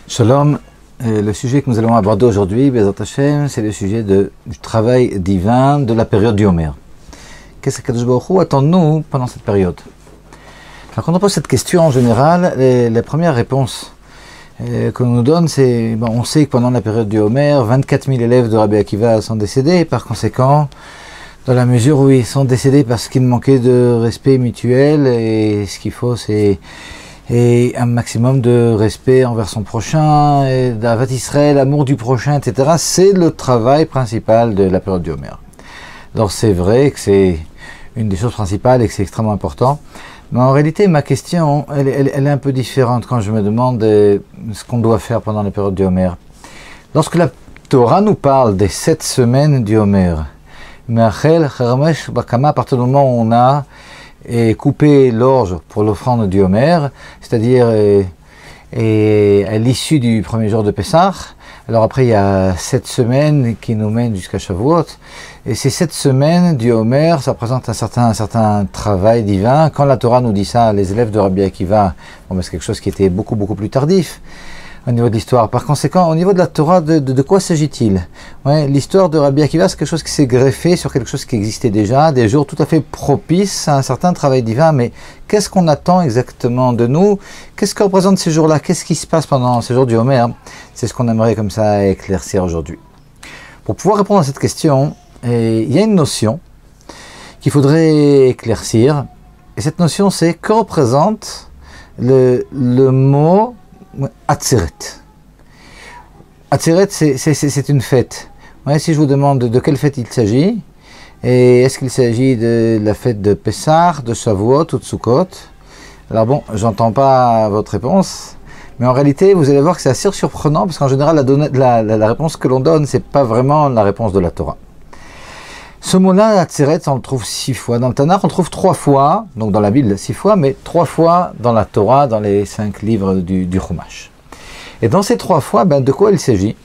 Shalom, le sujet que nous allons aborder aujourd'hui, Bezrat Hashem, c'est le sujet du travail divin de la période du Homer. Qu'est-ce que Kadosh Baruch Hu attend de nous pendant cette période? Alors quand on pose cette question en général, les premières réponses qu'on nous donne, c'est on sait que pendant la période du Homer, 24 000 élèves de Rabbi Akiva sont décédés, et par conséquent, dans la mesure où ils sont décédés parce qu'il manquait de respect mutuel, et ce qu'il faut c'est un maximum de respect envers son prochain, et d'Avat Israël, l'amour du prochain, etc. C'est le travail principal de la période du Homer. Alors c'est vrai que c'est une des choses principales et que c'est extrêmement important, mais en réalité ma question, elle est un peu différente quand je me demande ce qu'on doit faire pendant la période du Homer. Lorsque la Torah nous parle des 7 semaines du Homer, Me'achel, Charamesh, Bakama, à partir du moment où on a couper l'orge pour l'offrande du Homer, c'est-à-dire à l'issue du premier jour de Pessah. Alors après il y a 7 semaines qui nous mènent jusqu'à Shavuot, et ces 7 semaines du Homer, ça représente un certain travail divin. Quand la Torah nous dit ça, les élèves de Rabbi Akiva, c'est quelque chose qui était beaucoup plus tardif au niveau de l'histoire. Par conséquent, au niveau de la Torah, de quoi s'agit-il? L'histoire de Rabbi Akiva, c'est quelque chose qui s'est greffé sur quelque chose qui existait déjà, des jours tout à fait propices à un certain travail divin, mais qu'est-ce qu'on attend exactement de nous? Qu'est-ce que représentent ces jours-là? Qu'est-ce qui se passe pendant ces jours du Homer? C'est ce qu'on aimerait comme ça éclaircir aujourd'hui. Pour pouvoir répondre à cette question, il y a une notion qu'il faudrait éclaircir, et cette notion c'est que représente le mot Atzeret. Atzeret, c'est une fête. Si je vous demande de quelle fête il s'agit, et est-ce qu'il s'agit de la fête de Pessah, de Shavuot ou de Sukkot? Alors bon, j'entends pas votre réponse, mais en réalité, vous allez voir que c'est assez surprenant, parce qu'en général, la réponse que l'on donne, c'est pas vraiment la réponse de la Torah. Ce mot-là, Atzeret, on le trouve 6 fois. Dans le Tanakh, on le trouve 3 fois, donc dans la Bible 6 fois, mais 3 fois dans la Torah, dans les 5 livres du Chumash. Et dans ces 3 fois, de quoi il s'agit?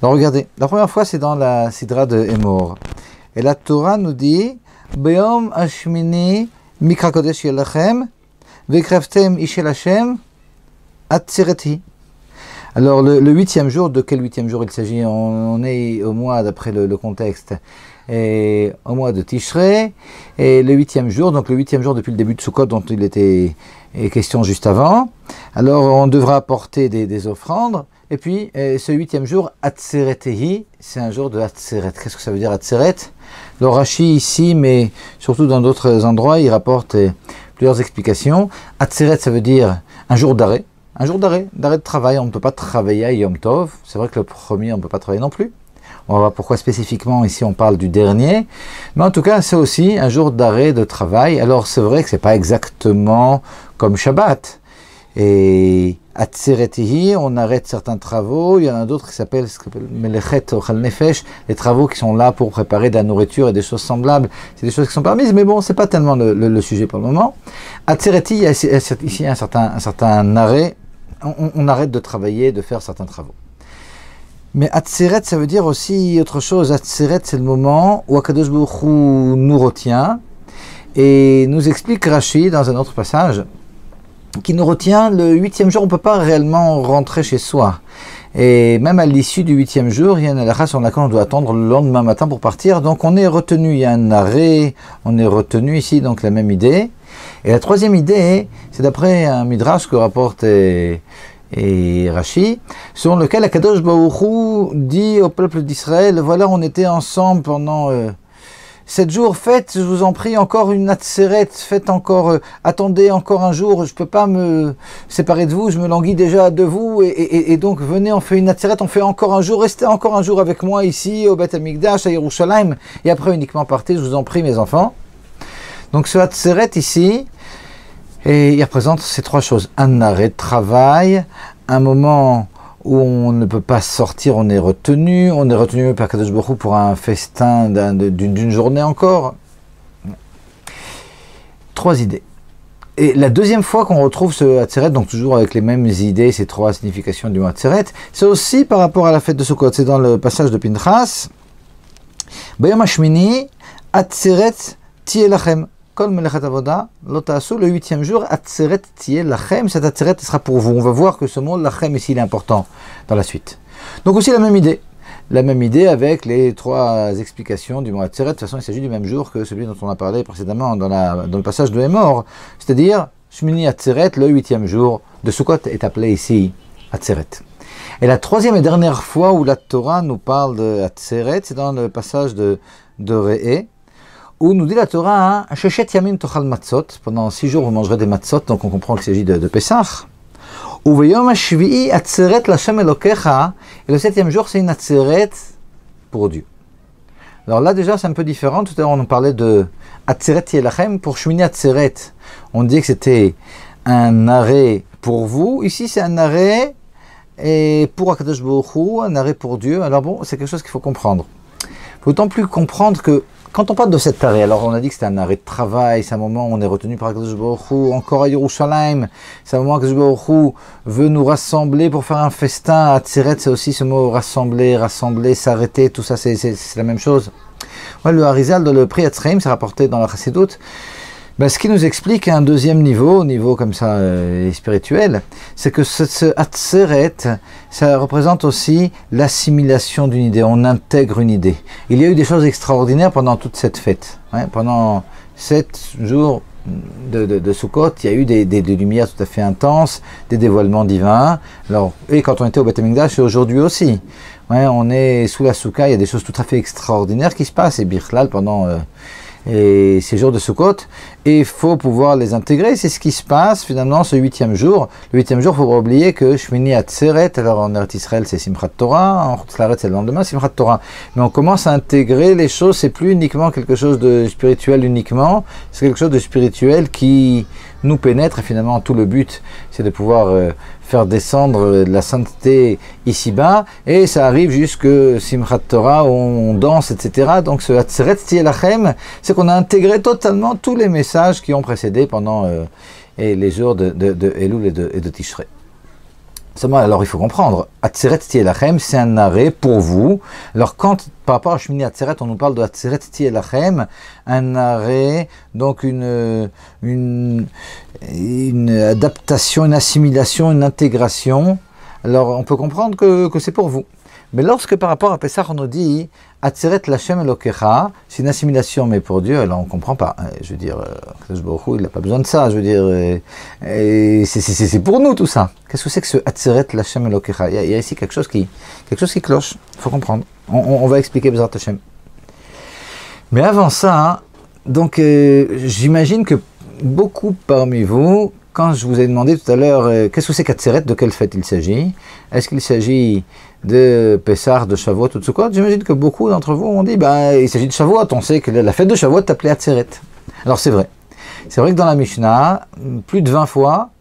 Alors regardez, la première fois c'est dans la Sidra de Emor. Et la Torah nous dit Be'om Hashmini Mikra Kodesh Yelachem Vekreftem Ishel Hashem Atzereti. Alors le 8e jour, de quel 8e jour il s'agit? On est au mois, d'après le contexte, et au mois de Tishrei, et le 8e jour, donc le 8e jour depuis le début de Sukkot dont il était question juste avant. Alors on devra apporter des offrandes, et puis ce 8e jour, Atzeretehi, c'est un jour de Atzeret. Qu'est-ce que ça veut dire Atzeret? Le Rashi ici, mais surtout dans d'autres endroits, il rapporte plusieurs explications. Atzeret, ça veut dire un jour d'arrêt. Un jour d'arrêt de travail. On ne peut pas travailler à Yom Tov. C'est vrai que le premier, on ne peut pas travailler non plus. On va voir pourquoi spécifiquement ici on parle du dernier. Mais en tout cas, c'est aussi un jour d'arrêt de travail. Alors c'est vrai que c'est pas exactement comme Shabbat. Et Atzeretihi, on arrête certains travaux. Il y en a d'autres qui s'appellent Melechet Ochal Nefesh, les travaux qui sont là pour préparer de la nourriture et des choses semblables. C'est des choses qui sont permises, mais bon, c'est pas tellement le sujet pour le moment. Atzeretihi, il y a ici un certain arrêt. On arrête de travailler, de faire certains travaux. Mais Atzeret, ça veut dire aussi autre chose. Atzeret, c'est le moment où Akadosh Baruch Hu nous retient, et nous explique Rashi dans un autre passage, qui nous retient le 8e jour. On ne peut pas réellement rentrer chez soi. Et même à l'issue du 8e jour, il y a une halakha sur laquelle on doit attendre le lendemain matin pour partir. Donc on est retenu, il y a un arrêt, on est retenu ici, donc la même idée. Et la troisième idée, c'est d'après un midrash que rapporte et Rashi, selon lequel Akadosh Baruch Hu dit au peuple d'Israël, voilà, on était ensemble pendant 7 jours, faites, je vous en prie, encore une Atzeret, faites encore, attendez encore un jour, je ne peux pas me séparer de vous, je me languis déjà de vous, et donc venez, on fait une Atzeret, on fait encore un jour, restez encore un jour avec moi ici, au Beth Amikdash, à Yerushalayim, et après uniquement partez, je vous en prie mes enfants. Donc ce Atzeret ici, et il représente ces 3 choses. Un arrêt de travail, un moment où on ne peut pas sortir, on est retenu par Kadosh Baruch Hu pour un festin d'une journée encore. 3 idées. Et la deuxième fois qu'on retrouve ce Atzeret, donc toujours avec les mêmes idées, ces 3 significations du mot Atzeret, c'est aussi par rapport à la fête de Sukkot. C'est dans le passage de Pinchas. Bayom Hashmini, Atzeret Tielachem. kol melechat avoda lo ta'asu, le 8e jour, atzeret tiye lachem, cette atzeret sera pour vous. On va voir que ce mot lachem ici il est important dans la suite. Donc aussi la même idée. La même idée avec les 3 explications du mot atzeret. De toute façon, il s'agit du même jour que celui dont on a parlé précédemment dans le passage de Hémor. C'est-à-dire, Shmini Atzeret, le 8e jour de Sukkot, est appelé ici Atzeret. Et la 3e et dernière fois où la Torah nous parle de Atzeret, c'est dans le passage de Re'e, où nous dit la Torah, Sheshet Yamim Tochal Matzot, pendant 6 jours vous mangerez des matzot, donc on comprend qu'il s'agit de Pessah. Uveyom Hashvi'i Atzeret Lashem Elokecha, et le 7e jour c'est une Atzeret pour Dieu. Alors là déjà c'est un peu différent, tout à l'heure on parlait de Atzeret Yelachem, pour Shmini Atzeret, on dit que c'était un arrêt pour vous, ici c'est un arrêt et pour Akadosh Baruch Hu, un arrêt pour Dieu. Alors bon, c'est quelque chose qu'il faut comprendre. Il faut d'autant plus comprendre que quand on parle de cet arrêt, alors on a dit que c'était un arrêt de travail, c'est un moment où on est retenu par Akadosh Baruch Hu, encore à Yerushalayim, c'est un moment où Akadosh Baruch Hu veut nous rassembler pour faire un festin. Atzeret, c'est aussi ce mot rassembler, s'arrêter, tout ça c'est la même chose. Ouais, le Harizal de le Pri Atzreim, c'est rapporté dans la Chassidut. Ce qui nous explique un deuxième niveau comme ça spirituel, c'est que ce Atzeret, ça représente aussi l'assimilation d'une idée, on intègre une idée. Il y a eu des choses extraordinaires pendant toute cette fête. Pendant 7 jours de Sukkot, il y a eu des lumières tout à fait intenses, des dévoilements divins. Alors, et quand on était au Beth Amikdash, et aujourd'hui aussi, on est sous la Soukha, il y a des choses tout à fait extraordinaires qui se passent, et Birchlal pendant... et ces jours de Sukkot, et il faut pouvoir les intégrer. C'est ce qui se passe finalement ce 8e jour. Le 8e jour, il ne faut pas oublier que Shmini Atzeret, alors en Eretz Israël c'est Simchat Torah, en Chutz La'aretz c'est le lendemain, Simchat Torah. Mais on commence à intégrer les choses, c'est plus uniquement quelque chose de spirituel uniquement, c'est quelque chose de spirituel qui nous pénètre, et finalement tout le but c'est de pouvoir faire descendre de la sainteté ici-bas, et ça arrive jusque Simchat Torah où on danse, etc. Donc ce Atzeret Tielachem, c'est qu'on a intégré totalement tous les messages qui ont précédé pendant les jours de Elul et de Tishrei. Alors il faut comprendre, Atzeret Tielachem, c'est un arrêt pour vous. Alors quand, par rapport à Shmini Atzeret, on nous parle de Atzeret Tielachem, un arrêt, donc une adaptation, une assimilation, une intégration, alors on peut comprendre que c'est pour vous. Mais lorsque par rapport à Pessah on nous dit Atzeret Lashem Elokecha, c'est une assimilation mais pour Dieu, alors on ne comprend pas. Je veux dire, Akadosh Baruch Hu, il n'a pas besoin de ça, je veux dire, c'est pour nous tout ça. Qu'est-ce que c'est que ce Atzeret Lashem Elokecha? Il y a ici quelque chose qui cloche, il faut comprendre. On va expliquer Bezrat Hashem. Mais avant ça, donc j'imagine que beaucoup parmi vous, quand je vous ai demandé tout à l'heure, qu'est-ce que c'est qu'Atzeret, de quelle fête il s'agit? Est-ce qu'il s'agit de Pessah, de Shavuot ou de Sukkot? J'imagine que beaucoup d'entre vous ont dit, il s'agit de Shavuot, on sait que la fête de Shavuot est appelée Atzeret. Alors c'est vrai. C'est vrai que dans la Mishnah, plus de 20 fois,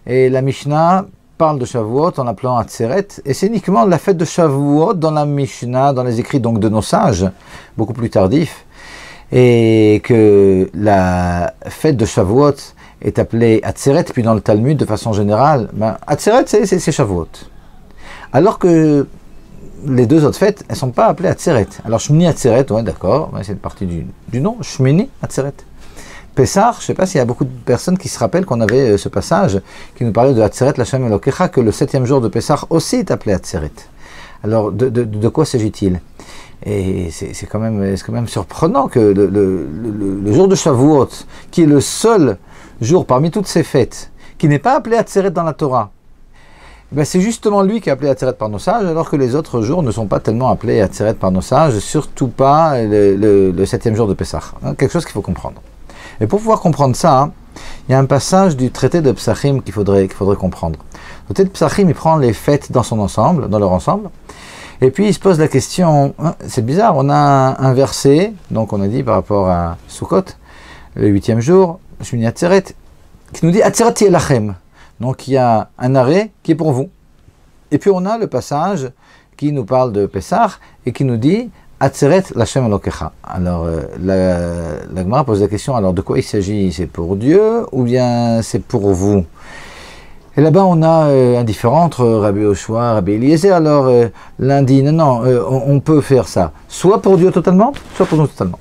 et la Mishnah parle de Shavuot en l'appelant Atzeret, et c'est uniquement la fête de Shavuot dans la Mishnah, dans les écrits donc de nos sages, beaucoup plus tardifs, et que la fête de Shavuot est appelée Atzeret, puis dans le Talmud, de façon générale, Atzeret, c'est Shavuot. Alors que les deux autres fêtes, elles ne sont pas appelées Atzeret. Alors Shmini Atzeret, ouais d'accord, c'est une partie du nom, Shmini Atzeret. Pessah, je ne sais pas s'il y a beaucoup de personnes qui se rappellent qu'on avait ce passage qui nous parlait de Atzeret Lashem Elokecha, que le 7e jour de Pessah aussi est appelé Atzeret. Alors de quoi s'agit-il? Et c'est quand même surprenant que le jour de Shavuot, qui est le seul jour parmi toutes ces fêtes, qui n'est pas appelé Atzeret dans la Torah, c'est justement lui qui est appelé Atzeret par nos sages, alors que les autres jours ne sont pas tellement appelés Atzeret par nos sages, surtout pas le 7e jour de Pessah. Quelque chose qu'il faut comprendre. Et pour pouvoir comprendre ça, il y a un passage du traité de Psachim qu'il faudrait comprendre. Le traité de Psachim, il prend les fêtes dans leur ensemble, et puis il se pose la question, c'est bizarre, on a un verset, donc on a dit par rapport à Sukkot, le 8e jour, Shmini Atzeret, qui nous dit Atzeret Tielachem. Donc il y a un arrêt qui est pour vous. Et puis on a le passage qui nous parle de Pessah et qui nous dit Atzeret Lashem Elokecha. Alors la Gemara pose la question, alors de quoi il s'agit? C'est pour Dieu ou bien c'est pour vous? Et là-bas on a un différent entre Rabbi Yoshua, Rabbi Eliezer. Alors l'un dit non, on peut faire ça soit pour Dieu totalement, soit pour nous totalement.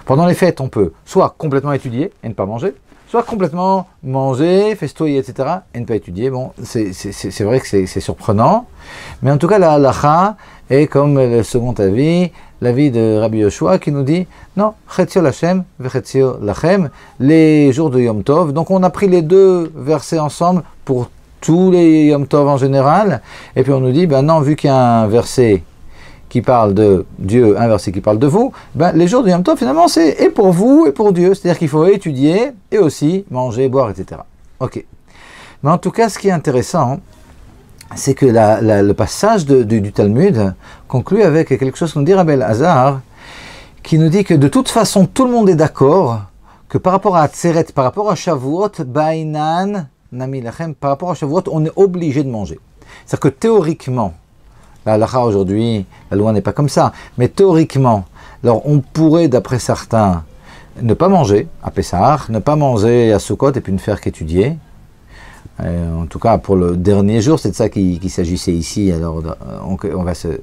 Pendant les fêtes, on peut soit complètement étudier et ne pas manger, soit complètement manger, festoyer, etc. et ne pas étudier. Bon, c'est vrai que c'est surprenant, mais en tout cas, la halacha est comme le second avis, l'avis de Rabbi Yoshua qui nous dit non, Chetzio Lachem, Vechetio Lachem, les jours de Yom Tov. Donc on a pris les deux versets ensemble pour tous les Yom Tov en général, et puis on nous dit, ben non, vu qu'il y a un verset qui parle de Dieu, un verset qui parle de vous, ben les jours de Yom Tov, finalement, c'est et pour vous et pour Dieu. C'est-à-dire qu'il faut étudier et aussi manger, boire, etc. Ok. Mais en tout cas, ce qui est intéressant, c'est que le passage du Talmud conclut avec quelque chose qu'on dit Rabbi Elazar, qui nous dit que de toute façon, tout le monde est d'accord que par rapport à Atzeret, par rapport à Shavuot, Bainan, Nami Lachem, par rapport à Shavuot, on est obligé de manger. C'est-à-dire que théoriquement, la halakha aujourd'hui, la loi n'est pas comme ça, mais théoriquement, alors on pourrait, d'après certains, ne pas manger à Pessah, ne pas manger à Sukkot et puis ne faire qu'étudier. En tout cas, pour le dernier jour, c'est de ça qu'il s'agissait ici, alors on va se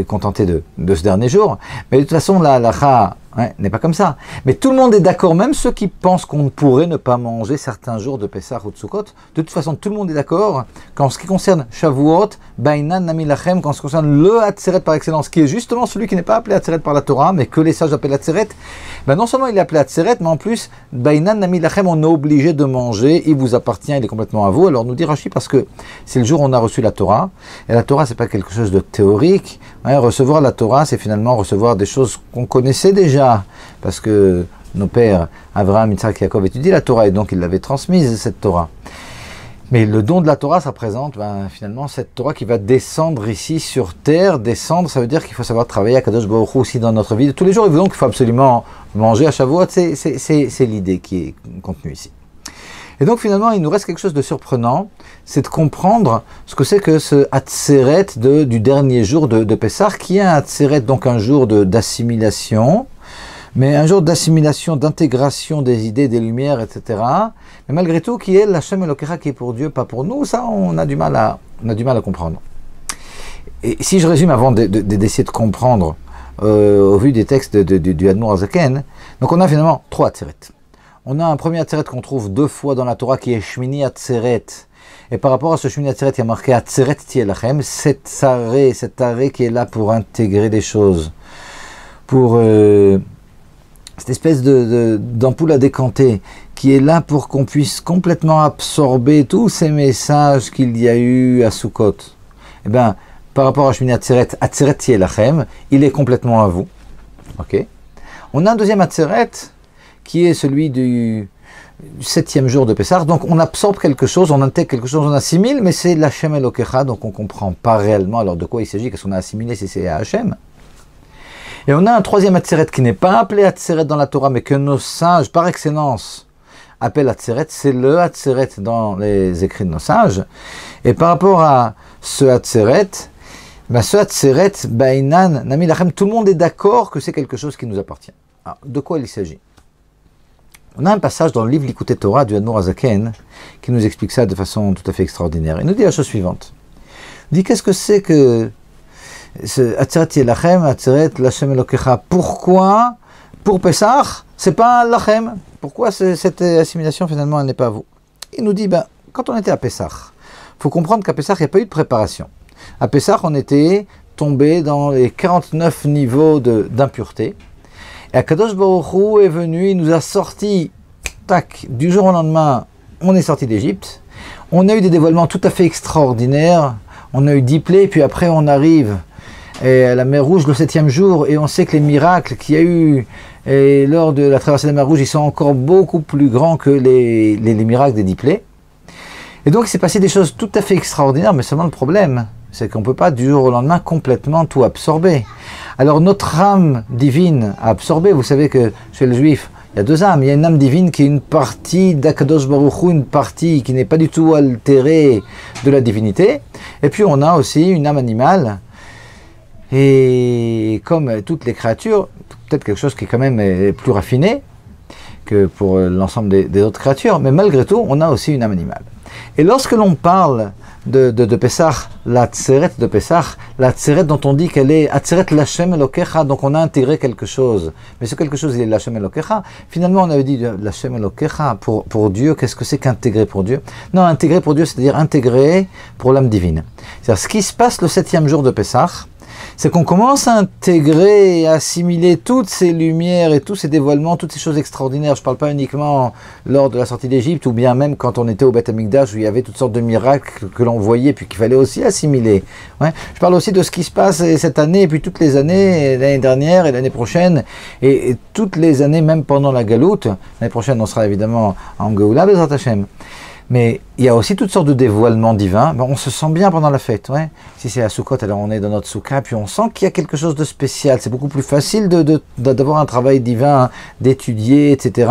contenter de ce dernier jour. Mais de toute façon, la halakha n'est pas comme ça. Mais tout le monde est d'accord, même ceux qui pensent qu'on pourrait ne pas manger certains jours de Pessah ou de Sukkot. De toute façon, tout le monde est d'accord qu'en ce qui concerne Shavuot, Bainan Nami Lachem, qu'en ce qui concerne le Atzeret par excellence, qui est justement celui qui n'est pas appelé Atzeret par la Torah, mais que les sages appellent Atzeret, ben non seulement il est appelé Atzeret, mais en plus, Bainan Nami Lachem, on est obligé de manger, il vous appartient, il est complètement à vous. Alors nous dit Rashi, parce que c'est le jour où on a reçu la Torah, et la Torah, c'est pas quelque chose de théorique. Recevoir la Torah, c'est finalement recevoir des choses qu'on connaissait déjà, parce que nos pères, Abraham, Yitzhak, Yaakov, étudient la Torah, et donc ils l'avaient transmise, cette Torah. Mais le don de la Torah, ça représente finalement cette Torah qui va descendre ici sur terre. Descendre, ça veut dire qu'il faut savoir travailler à Kadosh Baruch Hu aussi dans notre vie de tous les jours, et donc il faut absolument manger à Shavuot, c'est l'idée qui est contenue ici. Et donc finalement, il nous reste quelque chose de surprenant, c'est de comprendre ce que c'est que ce Atzeret du dernier jour de Pessah, qui est un Atzeret, donc un jour d'assimilation, mais un jour d'assimilation, d'intégration des idées, des lumières, etc. Mais malgré tout, qui est l'Hashem Elokecha, qui est pour Dieu, pas pour nous, ça on a du mal à comprendre. Et si je résume avant d'essayer de comprendre, au vu des textes du Admor HaZaken, donc on a finalement 3 Atzeret. On a un premier Atzeret qu'on trouve 2 fois dans la Torah qui est Shmini Atzeret. Et par rapport à ce Shmini Atzeret, il y a marqué Atzeret Tielachem, cet arrêt qui est là pour intégrer des choses, pour cette espèce d'ampoule à décanter, qui est là pour qu'on puisse complètement absorber tous ces messages qu'il y a eu à Sukkot. Eh bien, par rapport à Shmini Atzeret, Atzeret Tielachem, il est complètement à vous. Ok. On a un deuxième Atzeret, qui est celui du 7e jour de Pessah. Donc on absorbe quelque chose, on intègre quelque chose, on assimile, mais c'est l'Hashem Elokecha, donc on ne comprend pas réellement alors de quoi il s'agit, qu'est-ce qu'on a assimilé, si c'est Hachem. Et on a un troisième Atzeret qui n'est pas appelé Atzeret dans la Torah, mais que nos sages, par excellence, appellent Atzeret, c'est le Atzeret dans les écrits de nos sages. Et par rapport à ce Atzeret, Bainan, Nami Lachem, tout le monde est d'accord que c'est quelque chose qui nous appartient. Alors, de quoi il s'agit? On a un passage dans le livre Likutei Torah du Admor HaZaken qui nous explique ça de façon tout à fait extraordinaire. Il nous dit la chose suivante. Il dit, qu'est-ce que c'est que ce Atzeret Yelachem, Atzeret L'Hashem Elokecha? Pourquoi, pour Pessah, c'est pas Lachem? Pourquoi cette assimilation, finalement, elle n'est pas à vous? Il nous dit, quand on était à Pessah, il faut comprendre qu'à Pessah, il n'y a pas eu de préparation. À Pessah, on était tombé dans les 49 niveaux d'impureté. Et Akadosh Baruch Hu est venu, il nous a sortis, tac, du jour au lendemain, on est sorti d'Égypte. On a eu des dévoilements tout à fait extraordinaires. On a eu 10 plaies, puis après on arrive à la mer Rouge le 7e jour, et on sait que les miracles qu'il y a eu lors de la traversée de la mer Rouge, ils sont encore beaucoup plus grands que les miracles des 10 plaies. Et donc il s'est passé des choses tout à fait extraordinaires, mais seulement le problème, c'est qu'on ne peut pas du jour au lendemain complètement tout absorber. Alors notre âme divine a absorbé, vous savez que chez le juif, il y a 2 âmes. Il y a une âme divine qui est une partie d'Akadosh Baruch Hu, une partie qui n'est pas du tout altérée de la divinité. Et puis on a aussi une âme animale. Et comme toutes les créatures, peut-être quelque chose qui est quand même plus raffiné que pour l'ensemble des autres créatures, mais malgré tout, on a aussi une âme animale. Et lorsque l'on parle de Pessah, la Tseret de Pessah, la Tseret dont on dit qu'elle est Atzeret Lachem Elokecha, donc on a intégré quelque chose. Mais ce quelque chose, il est Lachem Elokecha. Finalement, on avait dit Lachem Elokecha pour Dieu. Qu'est-ce que c'est qu'intégrer pour Dieu? Non, intégrer pour Dieu, c'est-à-dire intégrer pour l'âme divine. C'est-à-dire ce qui se passe le 7e jour de Pessah, c'est qu'on commence à intégrer et à assimiler toutes ces lumières et tous ces dévoilements, toutes ces choses extraordinaires. Je ne parle pas uniquement lors de la sortie d'Égypte ou bien même quand on était au Beth Amikdash où il y avait toutes sortes de miracles que l'on voyait puis qu'il fallait aussi assimiler. Ouais. Je parle aussi de ce qui se passe cette année et puis toutes les années, l'année dernière et l'année prochaine et toutes les années même pendant la Galoute. L'année prochaine on sera évidemment en Géoula, Bezrat Hashem. Mais il y a aussi toutes sortes de dévoilements divins. Bon, on se sent bien pendant la fête. Ouais. Si c'est à Sukkot, alors on est dans notre soukha, puis on sent qu'il y a quelque chose de spécial. C'est beaucoup plus facile d'avoir un travail divin, d'étudier, etc.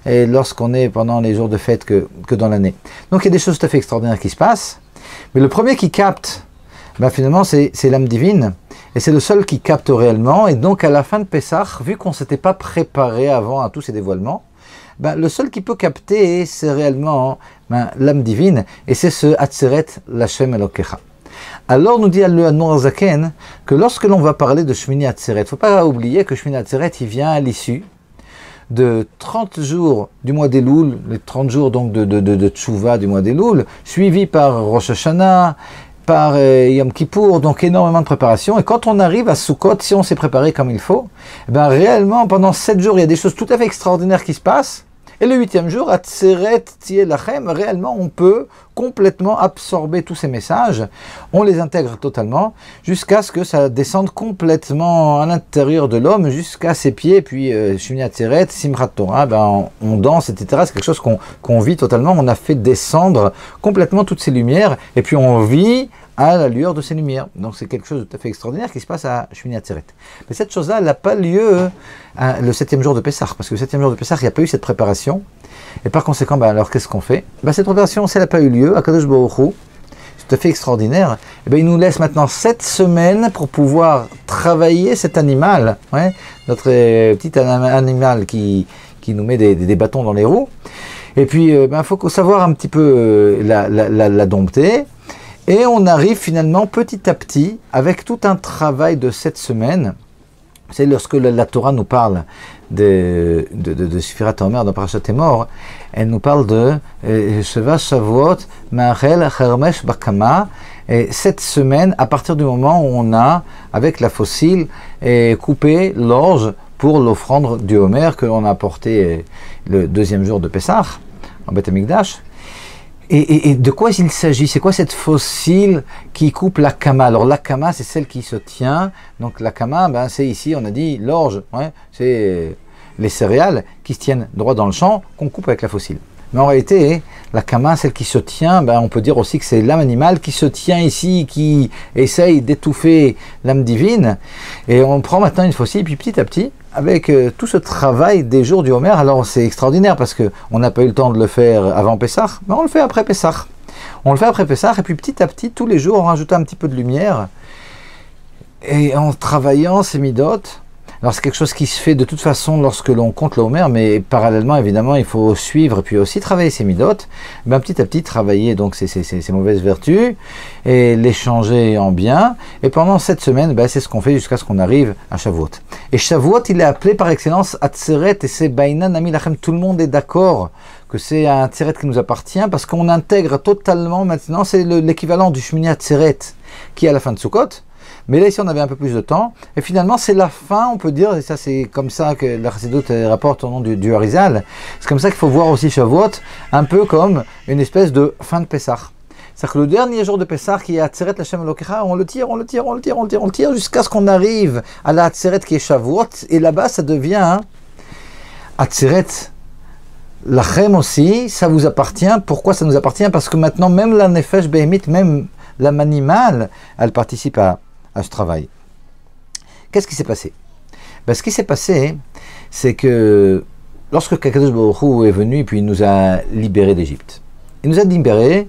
Et lorsqu'on est pendant les jours de fête que dans l'année. Donc il y a des choses tout à fait extraordinaires qui se passent. Mais le premier qui capte, finalement, c'est l'âme divine. Et c'est le seul qui capte réellement. Et donc à la fin de Pessah, vu qu'on ne s'était pas préparé avant à tous ces dévoilements, le seul qui peut capter, c'est réellement l'âme divine, et c'est ce Atzeret Lachem Elokecha. Alors nous dit le Admor Zaken que lorsque l'on va parler de Shmini Atzeret, il ne faut pas oublier que Shmini Atzeret, il vient à l'issue de 30 jours du mois d'Elul, les 30 jours donc de Tchouva du mois d'Elul, suivi par Rosh Hashanah, par Yom Kippour, donc énormément de préparation. Et quand on arrive à Sukkot, si on s'est préparé comme il faut, réellement pendant 7 jours, il y a des choses tout à fait extraordinaires qui se passent. Et le 8e jour, Atzeret Tieh Lachem, réellement on peut complètement absorber tous ces messages, on les intègre totalement, jusqu'à ce que ça descende complètement à l'intérieur de l'homme, jusqu'à ses pieds, puis Shmini Atzeret, Simchat Torah, on danse, etc. C'est quelque chose qu'on vit totalement, on a fait descendre complètement toutes ces lumières, et puis on vit à la lueur de ces lumières. Donc c'est quelque chose de tout à fait extraordinaire qui se passe à Shmini Atzeret. Mais cette chose-là, elle n'a pas lieu le 7e jour de Pessah, parce que le 7e jour de Pessah, il n'y a pas eu cette préparation. Et par conséquent, alors qu'est-ce qu'on fait? Cette préparation, si elle n'a pas eu lieu, Akadosh Baruch Hu, c'est tout à fait extraordinaire, il nous laisse maintenant 7 semaines pour pouvoir travailler cet animal, notre petit animal qui nous met des bâtons dans les roues. Et puis, il faut savoir un petit peu la dompter. Et on arrive finalement petit à petit, avec tout un travail de 7 semaines, c'est lorsque la Torah nous parle de Sfirat HaOmer dans Parashat Emor, elle nous parle de Sheva Shavuot Ma'achel Chermesh Bakama, et 7 semaines à partir du moment où on a, avec la fossile, coupé l'orge pour l'offrande du Homer que l'on a apporté le 2e jour de Pessah, en Beth Amikdash. Et de quoi il s'agit? C'est quoi cette fossile qui coupe la kama? Alors la kama, c'est celle qui se tient. Donc la kama, c'est ici, on a dit l'orge. C'est les céréales qui se tiennent droit dans le champ, qu'on coupe avec la fossile. Mais en réalité, la kama, celle qui se tient, on peut dire aussi que c'est l'âme animale qui se tient ici, qui essaye d'étouffer l'âme divine. Et on prend maintenant une fossile, puis petit à petit, avec tout ce travail des jours du Homer, alors c'est extraordinaire parce qu'on n'a pas eu le temps de le faire avant Pessah, mais on le fait après Pessah. On le fait après Pessah, et puis petit à petit, tous les jours, on rajoute un petit peu de lumière, et en travaillant ces midotes. Alors c'est quelque chose qui se fait de toute façon lorsque l'on compte le Homer, mais parallèlement évidemment il faut suivre et puis aussi travailler ces midotes, petit à petit travailler donc ces mauvaises vertus et les changer en bien, et pendant 7 semaines c'est ce qu'on fait jusqu'à ce qu'on arrive à Shavuot. Et Shavuot il est appelé par excellence Atzeret, et c'est Bainan Ami Lachem, tout le monde est d'accord que c'est un Atzeret qui nous appartient parce qu'on intègre totalement maintenant, c'est l'équivalent du Shmini Atzeret qui est à la fin de Sukkot. Mais là, ici, on avait un peu plus de temps. Et finalement, c'est la fin, on peut dire, et ça, c'est comme ça que la Chassidut rapporte au nom du Harizal. C'est comme ça qu'il faut voir aussi Shavuot, un peu comme une espèce de fin de Pessah. C'est-à-dire que le dernier jour de Pessah, qui est Atzeret Lachem Elokecha, on le tire jusqu'à ce qu'on arrive à la Atzeret qui est Shavuot. Et là-bas, ça devient Atzeret Lachem aussi, ça vous appartient. Pourquoi ça nous appartient? Parce que maintenant, même la Nefesh Behemit, même l'âme animale, elle participe à ce travail. Qu'est-ce qui s'est passé? Ce qui s'est passé, c'est que lorsque Kadosh Baruch Hu est venu et puis il nous a libérés d'Égypte, il nous a libérés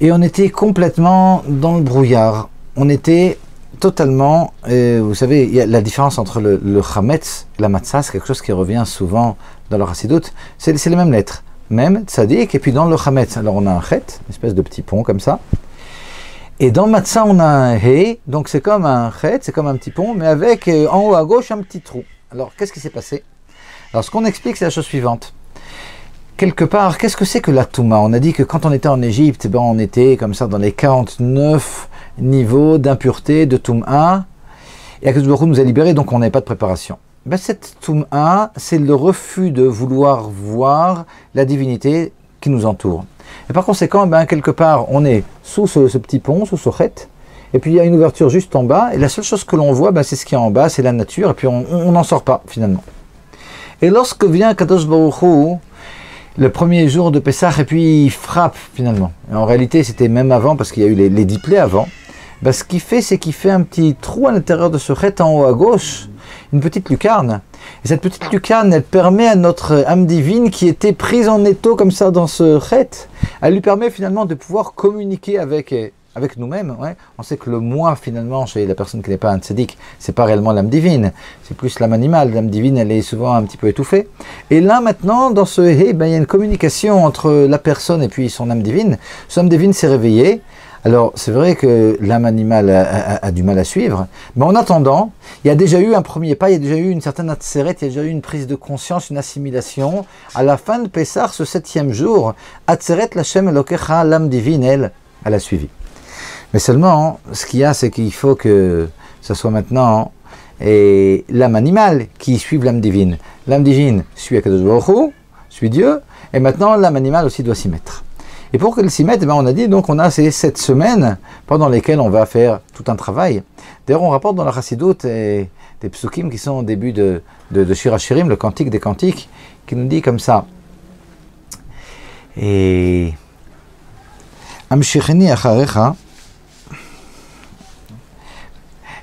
et on était complètement dans le brouillard. On était totalement, vous savez, il y a la différence entre le chametz et la matzah, c'est quelque chose qui revient souvent dans le Chassidut, c'est les mêmes lettres. même, tzadik, et puis dans le chametz, alors on a un chet, une espèce de petit pont comme ça. Et dans matzah, on a un he, donc c'est comme un chet, c'est comme un petit pont, mais avec en haut à gauche un petit trou. Alors, qu'est-ce qui s'est passé? Alors, ce qu'on explique, c'est la chose suivante. Quelque part, qu'est-ce que c'est que la Touma? On a dit que quand on était en Égypte, ben, on était comme ça dans les 49 niveaux d'impureté, de Touma, et Akadosh Baruch Hu nous a libérés, donc on n'avait pas de préparation. Ben, cette Touma, c'est le refus de vouloir voir la divinité qui nous entoure. Et par conséquent, ben, quelque part, on est sous ce petit pont, sous ce chet, et puis il y a une ouverture juste en bas, et la seule chose que l'on voit, ben, c'est ce qui est en bas, c'est la nature, et puis on n'en sort pas, finalement. Et lorsque vient Kadosh Baruch Hu, le premier jour de Pessah, et puis il frappe, finalement. Et en réalité, c'était même avant, parce qu'il y a eu les 10 plaies avant. Ben, ce qu'il fait, c'est qu'il fait un petit trou à l'intérieur de ce chet en haut à gauche, une petite lucarne. Et cette petite lucarne, elle permet à notre âme divine qui était prise en étau comme ça dans ce chet, elle lui permet finalement de pouvoir communiquer avec nous-mêmes. Ouais. On sait que le moi, finalement, chez la personne qui n'est pas un tzaddik, c'est pas réellement l'âme divine, c'est plus l'âme animale. L'âme divine, elle est souvent un petit peu étouffée. Et là, maintenant, dans ce hé, ben, il y a une communication entre la personne et puis son âme divine. Son âme divine s'est réveillée. Alors, c'est vrai que l'âme animale a du mal à suivre, mais en attendant, il y a déjà eu un premier pas, il y a déjà eu une certaine atzeret, il y a déjà eu une prise de conscience, une assimilation. À la fin de Pessah, ce 7e jour, atzeret l'Hashem Elokecha, l'âme divine, elle a suivi. Mais seulement, ce qu'il y a, c'est qu'il faut que ce soit maintenant l'âme animale qui suive l'âme divine. L'âme divine suit Akadosh Baruch Hu, suit Dieu, et maintenant l'âme animale aussi doit s'y mettre. Et pour qu'elle s'y mette, ben on a dit, donc on a ces 7 semaines pendant lesquelles on va faire tout un travail. D'ailleurs, on rapporte dans la Chassidoute des psukim qui sont au début de Shir HaShirim, le cantique des cantiques, qui nous dit comme ça. Et Amshicheni acharecha.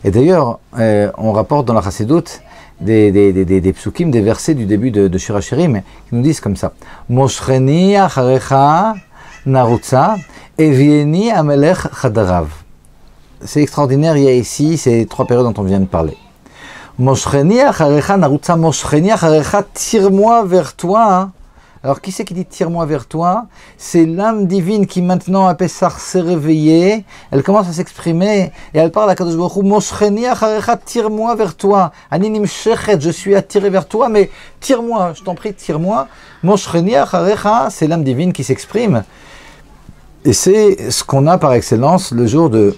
Et d'ailleurs, on rapporte dans la Chassidoute des psukim, des versets du début de Shir HaShirim, qui nous disent comme ça. Moshcheni acharecha Narutza, Evieni Amelech Chadarav. C'est extraordinaire, il y a ici ces 3 périodes dont on vient de parler. Moshcheni Acharecha Narutza, Moshcheni Acharecha, tire-moi vers toi. Alors qui c'est qui dit tire-moi vers toi? C'est l'âme divine qui maintenant à Pessah s'est réveillée, elle commence à s'exprimer et elle parle à Kadosh Baruch Hu, Moshcheni Acharecha, tire-moi vers toi. Ani nimshechet, je suis attiré vers toi, mais tire-moi, je t'en prie, tire-moi. Moshcheni Acharecha, c'est l'âme divine qui s'exprime. Et c'est ce qu'on a par excellence le jour de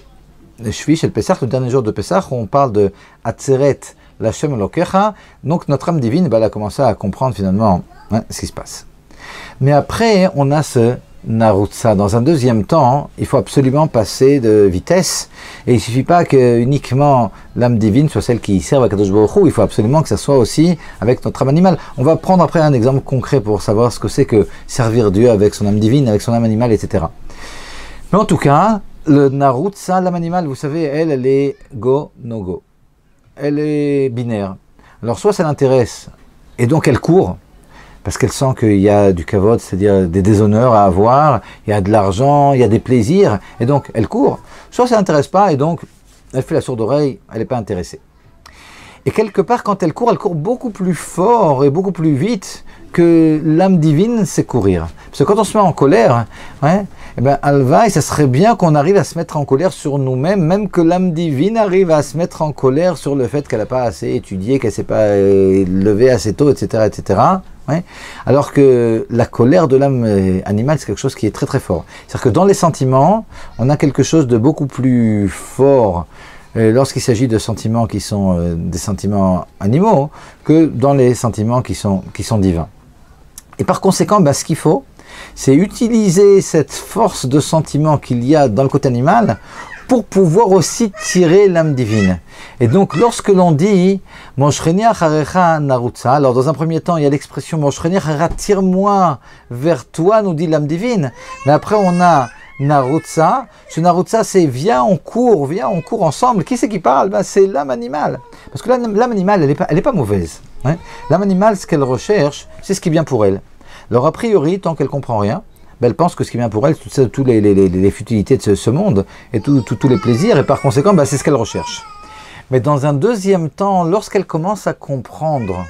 Shvish el Pessah, le dernier jour de Pessah, où on parle de Atzeret l'Hashem Elokecha. Donc notre âme divine, elle a commencé à comprendre finalement ce qui se passe. Mais après, on a ce Narutza. Dans un deuxième temps, il faut absolument passer de vitesse. Et il ne suffit pas que uniquement l'âme divine soit celle qui serve à Kadosh Baruch Hu, il faut absolument que ça soit aussi avec notre âme animale. On va prendre après un exemple concret pour savoir ce que c'est que servir Dieu avec son âme divine, avec son âme animale, etc. Mais en tout cas, le Narutza, l'âme animale, vous savez, elle est go, no go. Elle est binaire. Alors soit ça l'intéresse, et donc elle court, parce qu'elle sent qu'il y a du kavod, c'est-à-dire des déshonneurs à avoir, il y a de l'argent, il y a des plaisirs, et donc elle court. Soit ça l'intéresse pas, et donc elle fait la sourde oreille, elle n'est pas intéressée. Et quelque part, quand elle court beaucoup plus fort et beaucoup plus vite que l'âme divine sait courir. Parce que quand on se met en colère, eh ben, alvaï, ça serait bien qu'on arrive à se mettre en colère sur nous-mêmes, même que l'âme divine arrive à se mettre en colère sur le fait qu'elle n'a pas assez étudié, qu'elle ne s'est pas levée assez tôt, etc., etc. Alors que la colère de l'âme animale, c'est quelque chose qui est très très fort. C'est-à-dire que dans les sentiments, on a quelque chose de beaucoup plus fort lorsqu'il s'agit de sentiments qui sont des sentiments animaux que dans les sentiments qui sont divins. Et par conséquent, ce qu'il faut, c'est utiliser cette force de sentiment qu'il y a dans le côté animal pour pouvoir aussi tirer l'âme divine. Et donc, lorsque l'on dit « Moshcheni acharecha narutza », alors dans un premier temps, il y a l'expression « Moshcheni acharecha, tire-moi vers toi », nous dit l'âme divine. Mais après, on a Narutza. Ce Narutza, c'est viens, on court ensemble. Qui c'est qui parle? C'est l'âme animale. Parce que l'âme animale, elle est pas mauvaise. L'âme animale, ce qu'elle recherche, c'est ce qui est bien pour elle. Alors a priori, tant qu'elle comprend rien, elle pense que ce qui est bien pour elle, c'est toutes les futilités de ce monde et tous les plaisirs, et par conséquent, c'est ce qu'elle recherche. Mais dans un deuxième temps, lorsqu'elle commence à comprendre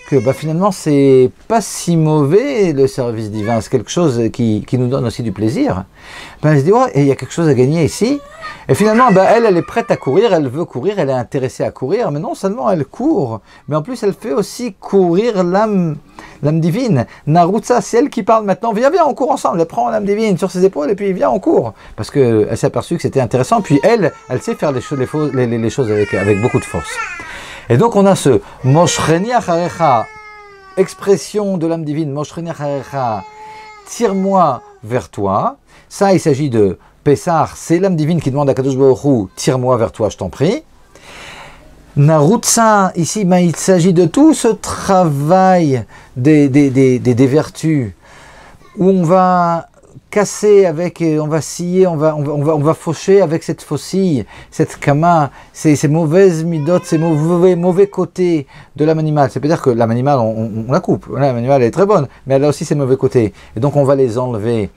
que finalement c'est pas si mauvais le service divin, c'est quelque chose qui nous donne aussi du plaisir. Elle se dit, ouais, il y a quelque chose à gagner ici. Et finalement, elle est prête à courir, elle veut courir, elle est intéressée à courir, mais non seulement elle court, mais en plus elle fait aussi courir l'âme divine. Narutsa, c'est elle qui parle maintenant, viens, on court ensemble, elle prend l'âme divine sur ses épaules et puis viens, on court. Parce qu'elle s'est aperçue que c'était intéressant, puis elle sait faire les choses avec beaucoup de force. Et donc on a ce Moshreni Acharecha, expression de l'âme divine, Moshreni Acharecha, tire-moi vers toi. Ça, il s'agit de Pessah, c'est l'âme divine qui demande à Kadosh Baruch Hu, tire-moi vers toi, je t'en prie. Narutsa, ici, il s'agit de tout ce travail des vertus, où on va casser avec, on va scier, on va faucher avec cette faucille, cette kama, ces mauvaises midotes, ces mauvais côtés de l'âme animale. C'est-à-dire que l'âme animale, on la coupe, l'âme animale elle est très bonne, mais elle a aussi ses mauvais côtés. Et donc on va les enlever.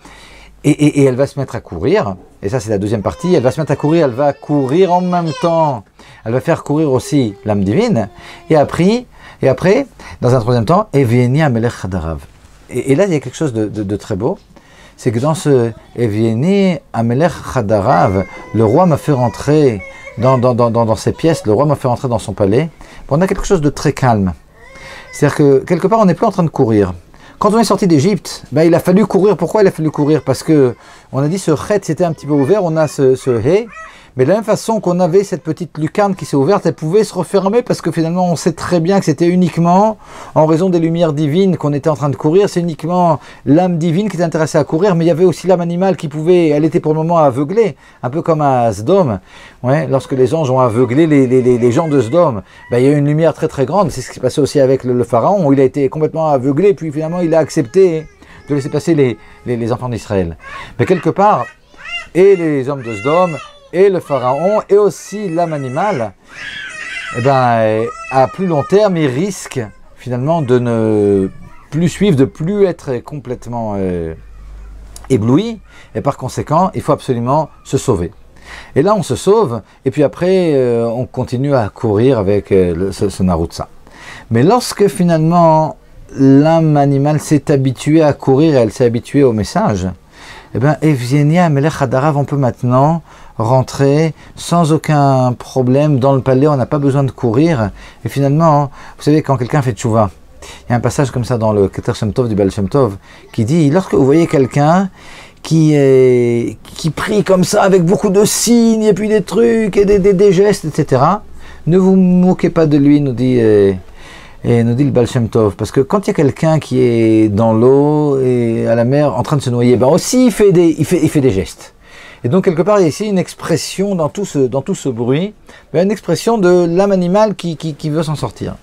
Et elle va se mettre à courir, et ça c'est la deuxième partie, elle va se mettre à courir, elle va courir en même temps, elle va faire courir aussi l'âme divine, et après, dans un troisième temps, Evieni Amelech Chadarav. Et là il y a quelque chose de très beau, c'est que dans ce Evieni Amelech Chadarav, le roi m'a fait rentrer dans ses pièces, le roi m'a fait rentrer dans son palais, on a quelque chose de très calme. C'est-à-dire que quelque part on n'est plus en train de courir. Quand on est sorti d'Égypte, il a fallu courir. Pourquoi il a fallu courir? Parce que on a dit ce chet c'était un petit peu ouvert, on a ce hé, mais de la même façon qu'on avait cette petite lucarne qui s'est ouverte, elle pouvait se refermer parce que finalement on sait très bien que c'était uniquement en raison des lumières divines qu'on était en train de courir, c'est uniquement l'âme divine qui était intéressée à courir, mais il y avait aussi l'âme animale qui pouvait, elle était pour le moment aveuglée, un peu comme à Sdom, ouais, lorsque les anges ont aveuglé les gens de Sdom, il y a eu une lumière très très grande, c'est ce qui s'est passé aussi avec le pharaon, où il a été complètement aveuglé, puis finalement il a accepté de laisser passer les enfants d'Israël. Mais quelque part, et les hommes de Sdom, et le pharaon, et aussi l'âme animale, à plus long terme, il risque finalement de ne plus suivre, de plus être complètement ébloui, et par conséquent, il faut absolument se sauver. Et là, on se sauve, et puis après, on continue à courir avec ce Narutsa. Mais lorsque finalement, l'âme animale s'est habituée à courir, elle s'est habituée au message, Evieni Amelech Chadarav, on peut maintenant rentrer sans aucun problème dans le palais, on n'a pas besoin de courir. Et finalement, vous savez, quand quelqu'un fait tchouva, il y a un passage comme ça dans le Keter Shem Tov du Baal Shem Tov qui dit, lorsque vous voyez quelqu'un qui prie comme ça avec beaucoup de signes et puis des trucs et des gestes, etc., ne vous moquez pas de lui, nous dit le Baal Shem Tov, parce que quand il y a quelqu'un qui est dans l'eau et à la mer en train de se noyer, aussi il fait des gestes. Et donc quelque part il y a ici une expression dans tout ce bruit, une expression de l'âme animale qui veut s'en sortir.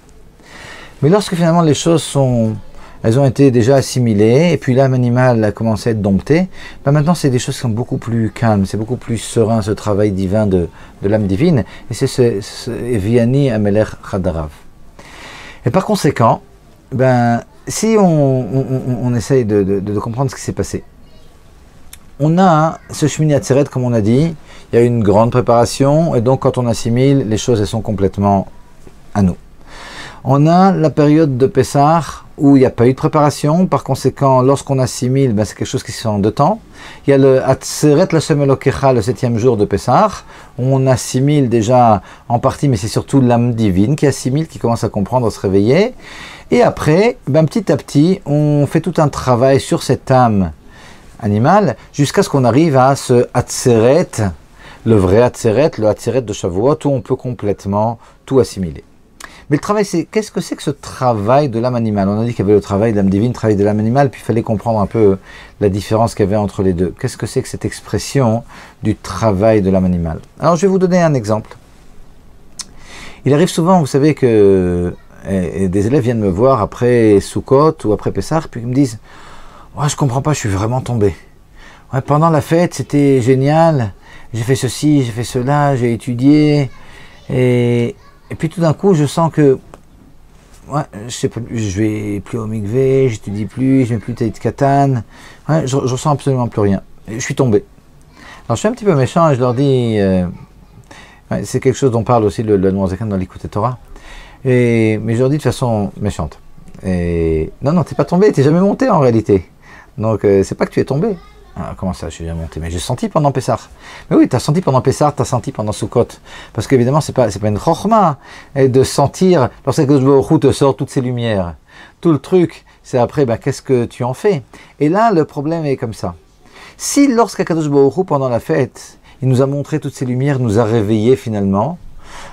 Mais lorsque finalement les choses elles ont été déjà assimilées, et puis l'âme animale a commencé à être domptée, maintenant c'est des choses qui sont beaucoup plus calmes, c'est beaucoup plus serein, ce travail divin de l'âme divine, et c'est ce Evieni Amelech Chadarav. Et par conséquent, si on essaye de comprendre ce qui s'est passé, on a ce Shmini Atzeret, comme on a dit, il y a une grande préparation, et donc quand on assimile, les choses elles sont complètement à nous. On a la période de Pessah, où il n'y a pas eu de préparation, par conséquent, lorsqu'on assimile, c'est quelque chose qui se fait en deux temps. Il y a le Atzeret L'Hashem Elokecha, le 7e jour de Pessah, où on assimile déjà en partie, mais c'est surtout l'âme divine qui assimile, qui commence à comprendre, à se réveiller. Et après, petit à petit, on fait tout un travail sur cette âme animale, jusqu'à ce qu'on arrive à ce Atzeret, le vrai Atzeret, le Atzeret de Shavuot, où on peut complètement tout assimiler. Mais le travail, qu'est-ce que c'est que ce travail de l'âme animale? On a dit qu'il y avait le travail de l'âme divine, le travail de l'âme animale, puis il fallait comprendre un peu la différence qu'il y avait entre les deux. Qu'est-ce que c'est que cette expression du travail de l'âme animale? Alors, je vais vous donner un exemple. Il arrive souvent, vous savez, que des élèves viennent me voir après Sukkot ou après Pessah, puis ils me disent « Ouais, je comprends pas, je suis vraiment tombé. Ouais, pendant la fête, c'était génial, j'ai fait ceci, j'ai fait cela, j'ai étudié, et puis tout d'un coup, je sens que je sais pas, je vais plus au mikvé, j'étudie plus, je mets plus Taït Katan, je ressens absolument plus rien. Et je suis tombé. Alors je suis un petit peu méchant et je leur dis, c'est quelque chose dont parle aussi le Noirzakan dans l'Écoute Torah, mais je leur dis de façon méchante. Et non, non, t'es pas tombé, t'es jamais monté en réalité. Donc c'est pas que tu es tombé. Ah, comment ça, je suis jamais monté? Mais j'ai senti pendant Pessah. Mais oui, tu as senti pendant Pessah, tu as senti pendant Sukkot. Parce qu'évidemment, c'est pas une chorma de sentir, lorsque Kadosh Baruch Hu te sort toutes ces lumières. Tout le truc, c'est après, qu'est-ce que tu en fais? Et là, le problème est comme ça. Si lorsqu'Akadosh Baruch Hu, pendant la fête, il nous a montré toutes ces lumières, nous a réveillés finalement,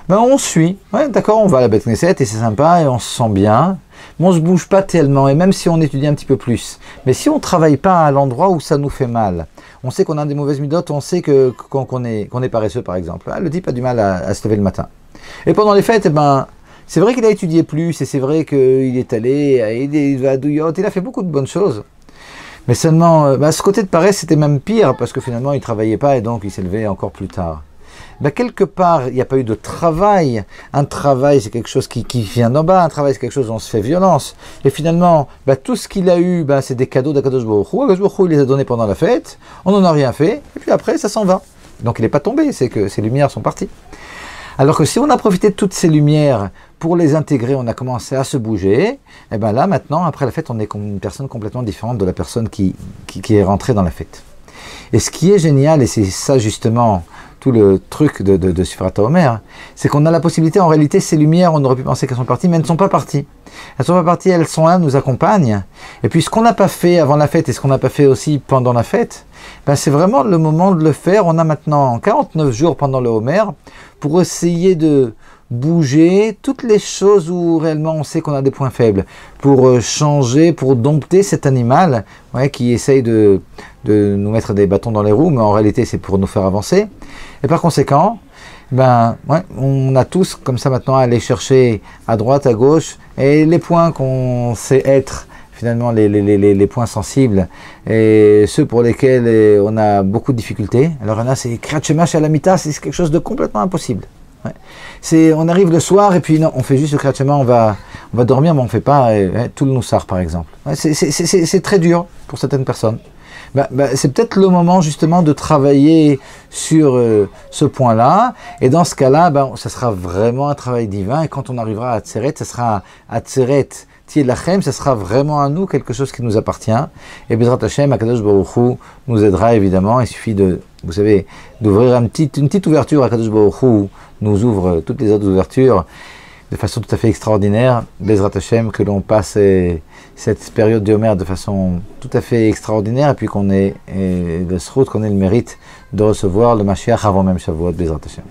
on suit. Ouais, d'accord, on va à la Beth Knesset et c'est sympa et on se sent bien. Mais on ne se bouge pas tellement, et même si on étudie un petit peu plus. Mais si on ne travaille pas à l'endroit où ça nous fait mal, on sait qu'on a des mauvaises midotes, on sait qu'on est paresseux par exemple. Le type a du mal à se lever le matin. Et pendant les fêtes, c'est vrai qu'il a étudié plus, et c'est vrai qu'il est allé, il va à Douyot, il a fait beaucoup de bonnes choses. Mais seulement, ce côté de paresse, c'était même pire, parce que finalement, il ne travaillait pas, et donc il s'est levé encore plus tard. Quelque part, il n'y a pas eu de travail. Un travail, c'est quelque chose qui vient d'en bas. Un travail, c'est quelque chose où on se fait violence. Et finalement, tout ce qu'il a eu, c'est des cadeaux d'Akadosh Baruch Hu. Akadosh Baruch Hu, il les a donnés pendant la fête. On n'en a rien fait. Et puis après, ça s'en va. Donc il n'est pas tombé, c'est que ces lumières sont parties. Alors que si on a profité de toutes ces lumières pour les intégrer, on a commencé à se bouger, et là, maintenant, après la fête, on est comme une personne complètement différente de la personne qui est rentrée dans la fête. Et ce qui est génial, et c'est ça justement tout le truc de Sifrat HaOmer, c'est qu'on a la possibilité, en réalité, ces lumières, on aurait pu penser qu'elles sont parties, mais elles ne sont pas parties. Elles ne sont pas parties, elles sont là, nous accompagnent. Et puis ce qu'on n'a pas fait avant la fête et ce qu'on n'a pas fait aussi pendant la fête, c'est vraiment le moment de le faire. On a maintenant 49 jours pendant le Homer pour essayer de bouger toutes les choses où réellement on sait qu'on a des points faibles, pour changer, pour dompter cet animal qui essaye de nous mettre des bâtons dans les roues, mais en réalité c'est pour nous faire avancer. Et par conséquent, on a tous comme ça maintenant à aller chercher à droite, à gauche, et les points qu'on sait être finalement les points sensibles, et ceux pour lesquels on a beaucoup de difficultés. Alors il y en a, c'est Kriyat Shema chez Alamita, c'est quelque chose de complètement impossible. On arrive le soir et puis non, on fait juste le Kriyat Shema, on va dormir, mais on ne fait pas tout le Noussar par exemple. C'est très dur pour certaines personnes. C'est peut-être le moment justement de travailler sur ce point-là, et dans ce cas-là, ça sera vraiment un travail divin, et quand on arrivera à Tseret, ça sera à Tseret Tied Lachem, ça sera vraiment à nous quelque chose qui nous appartient, et Bezrat Hashem, Akadosh Baruch Hu nous aidera évidemment. Il suffit vous savez, d'ouvrir une petite ouverture. Akadosh Baruch Hu nous ouvre toutes les autres ouvertures de façon tout à fait extraordinaire. Bezrat Hashem, que l'on passe cette période de Homer de façon tout à fait extraordinaire, et puis qu'on ait le srout, qu'on ait le mérite de recevoir le Mashiach avant même Shavuot, Bezrat Hashem.